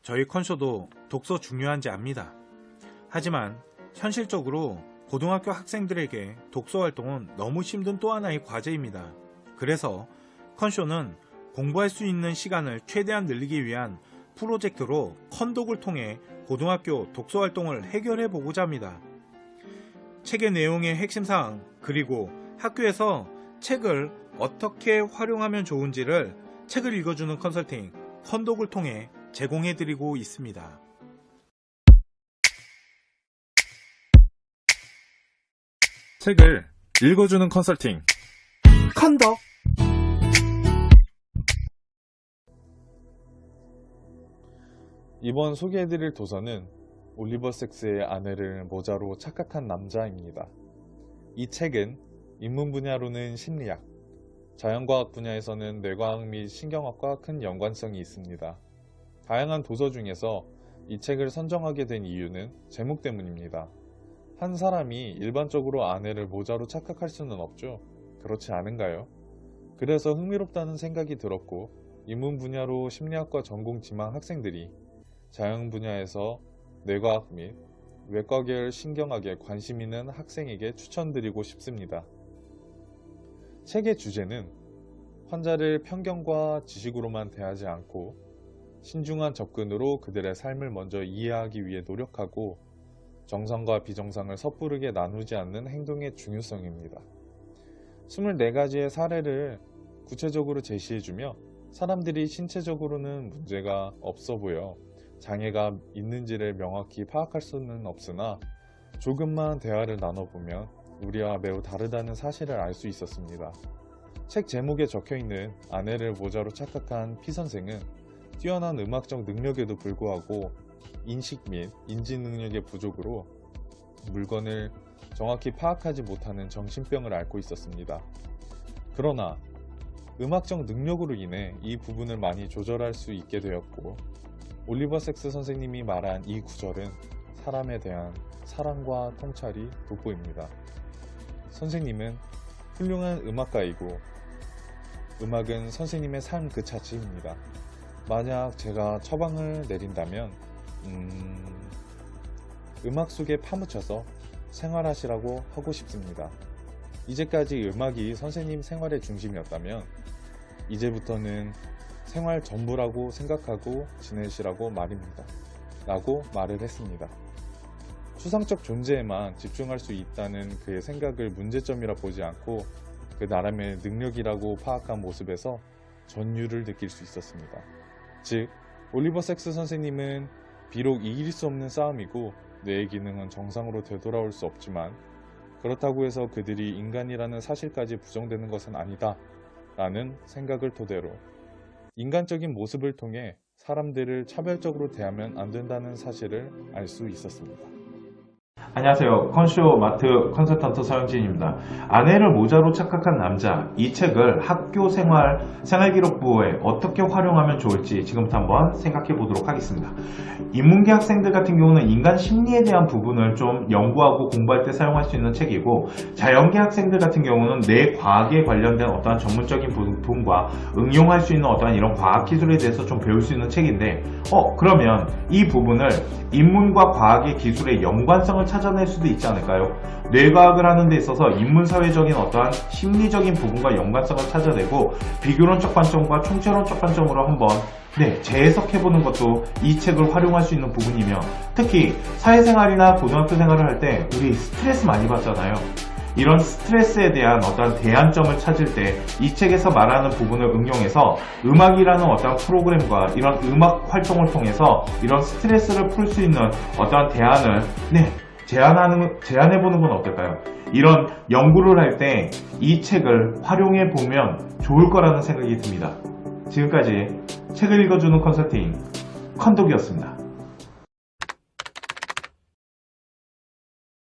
저희 컨쇼도 독서 중요한지 압니다. 하지만 현실적으로 고등학교 학생들에게 독서 활동은 너무 힘든 또 하나의 과제입니다. 그래서 컨쇼는 공부할 수 있는 시간을 최대한 늘리기 위한 프로젝트로 컨독을 통해 고등학교 독서 활동을 해결해 보고자 합니다. 책의 내용의 핵심사항 그리고 학교에서 책을 어떻게 활용하면 좋은지를 책을 읽어주는 컨설팅 컨독을 통해 제공해 드리고 있습니다. 책을 읽어주는 컨설팅 컨독. 이번 소개해드릴 도서는 올리버 섹스의 아내를 모자로 착각한 남자입니다. 이 책은 인문 분야로는 심리학, 자연과학 분야에서는 뇌과학 및 신경학과 큰 연관성이 있습니다. 다양한 도서 중에서 이 책을 선정하게 된 이유는 제목 때문입니다. 한 사람이 일반적으로 아내를 모자로 착각할 수는 없죠. 그렇지 않은가요? 그래서 흥미롭다는 생각이 들었고 인문 분야로 심리학과 전공 지망 학생들이 자연 분야에서 뇌과학 및 외과계열 신경학에 관심 있는 학생에게 추천드리고 싶습니다. 책의 주제는 환자를 편견과 지식으로만 대하지 않고 신중한 접근으로 그들의 삶을 먼저 이해하기 위해 노력하고 정상과 비정상을 섣부르게 나누지 않는 행동의 중요성입니다. 24가지의 사례를 구체적으로 제시해주며 사람들이 신체적으로는 문제가 없어 보여 장애가 있는지를 명확히 파악할 수는 없으나 조금만 대화를 나눠보면 우리와 매우 다르다는 사실을 알 수 있었습니다. 책 제목에 적혀있는 아내를 모자로 착각한 피 선생은 뛰어난 음악적 능력에도 불구하고 인식 및 인지 능력의 부족으로 물건을 정확히 파악하지 못하는 정신병을 앓고 있었습니다. 그러나 음악적 능력으로 인해 이 부분을 많이 조절할 수 있게 되었고 올리버 섹스 선생님이 말한 이 구절은 사람에 대한 사랑과 통찰이 돋보입니다. 선생님은 훌륭한 음악가이고 음악은 선생님의 삶 그 자체입니다. 만약 제가 처방을 내린다면 음악 속에 파묻혀서 생활하시라고 하고 싶습니다. 이제까지 음악이 선생님 생활의 중심이었다면 이제부터는 생활 전부라고 생각하고 지내시라고 말입니다. 라고 말을 했습니다. 추상적 존재에만 집중할 수 있다는 그의 생각을 문제점이라 보지 않고 그 나름의 능력이라고 파악한 모습에서 전율을 느낄 수 있었습니다. 즉, 올리버 섹스 선생님은 비록 이길 수 없는 싸움이고 뇌의 기능은 정상으로 되돌아올 수 없지만 그렇다고 해서 그들이 인간이라는 사실까지 부정되는 것은 아니다 라는 생각을 토대로 인간적인 모습을 통해 사람들을 차별적으로 대하면 안 된다는 사실을 알 수 있었습니다. 안녕하세요. 컨쇼 마트 컨설턴트 서영진입니다. 아내를 모자로 착각한 남자, 이 책을 학교 생활기록부에 어떻게 활용하면 좋을지 지금부터 한번 생각해 보도록 하겠습니다. 인문계 학생들 같은 경우는 인간 심리에 대한 부분을 좀 연구하고 공부할 때 사용할 수 있는 책이고, 자연계 학생들 같은 경우는 뇌과학에 관련된 어떠한 전문적인 부분과 응용할 수 있는 어떠한 이런 과학 기술에 대해서 좀 배울 수 있는 책인데, 그러면 이 부분을 인문과 과학의 기술의 연관성을 찾아낼 수도 있지 않을까요? 뇌과학을 하는 데 있어서 인문사회적인 어떠한 심리적인 부분과 연관성을 찾아내고 비교론적 관점과 총체론적 관점으로 한번 재해석해보는 것도 이 책을 활용할 수 있는 부분이며, 특히 사회생활이나 고등학교 생활을 할 때 우리 스트레스 많이 받잖아요. 이런 스트레스에 대한 어떠한 대안점을 찾을 때 이 책에서 말하는 부분을 응용해서 음악이라는 어떠한 프로그램과 이런 음악 활동을 통해서 이런 스트레스를 풀 수 있는 어떠한 대안을 제안해보는 건 어떨까요? 이런 연구를 할 때 이 책을 활용해보면 좋을 거라는 생각이 듭니다. 지금까지 책을 읽어주는 컨설팅 컨독이었습니다.